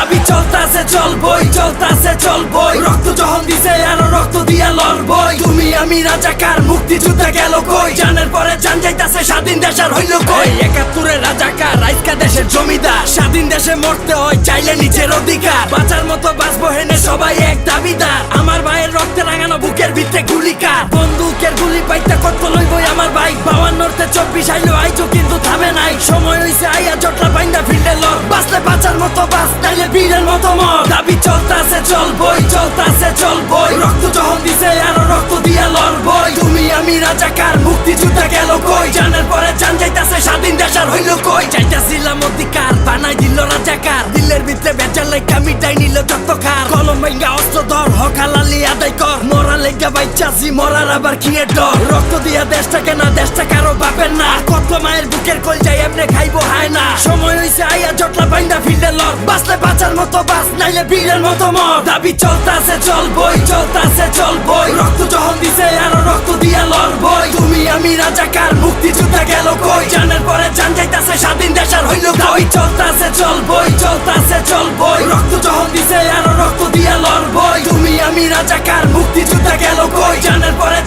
দাবি চলতাছে চলবই রক্ত যখন দিছে আরো রক্ত দিয়া লড়বই তুমি আমি রাজাকার মুক্তিযোদ্ধা গেল কই জানের পরে জান যাইতাছে স্বাধীন দেশের হইল কই ৭১-এর রাজাকার আজকা দেশের জমিদার স্বাধীন দেশে মরতে হয় চাইলে নিজের অধিকার বাঁচার মতো বাঁচবো হেনে সবাই এক দাবিদার আমার ভাইয়ের রক্তে রাঙানো বুকের ভিতরে গুলিকার বন্দুকের গুলি পাইতে কত লইবই আমার ভাই ৫২-তে ২৪ আইলো আইজো কিন্তু থামে নাই সময় হইছে আইয়া জটলা বাইন্দা ফিল্ডে লড় বাঁচলে বাঁচার মতো বাঁচ নাইলে বীরের মতো মর দাবি চলতাছে চলবই রক্ত যখন দিছে আরো রক্ত দিয়া লড়বই তুমি আমি রাজাকার মুক্তিযোদ্ধা গেল কই জানের পরে জান যাইতাছে স্বাধীন দেশের হইল কই চাইতাছিলাম অধিকার বানাই দিল রাজাকার দিলের ভিতরে বেচার লেখা মিটাই নিল যত খার কলম ভাঙ্গা অস্ত্র ধর হকালালি আদায় কর মরা লেগা বাইচাছি মরার আবার কি এর ডর রক্ত দিয়া দেশটাকে না দেশটা কারো বাপের না কত মায়ের বুকের কল যাই এমনি খাইবো হায় না সময় হইছে আইয়া জটলা বাইন্দা ফিল্ডে লড় বাঁচলে বাঁচার মতো বাঁচ নাইলে বীরের মতো মর দাবি চলতাছে চলবই রক্ত যখন দিছে আরো রক্ত দিয়া লড়বই তুমি আমি রাজাকার মুক্তিযোদ্ধা গেল কই জানের পরে জান যাইতাছে স্বাধীন দেশের হইল কই চলতাছে চলবই রক্ত যখন দিছে আরো রক্ত দিয়া লড়বই তুমি আমি রাজাকার মুক্তিযোদ্ধা গেল কই জানের পরে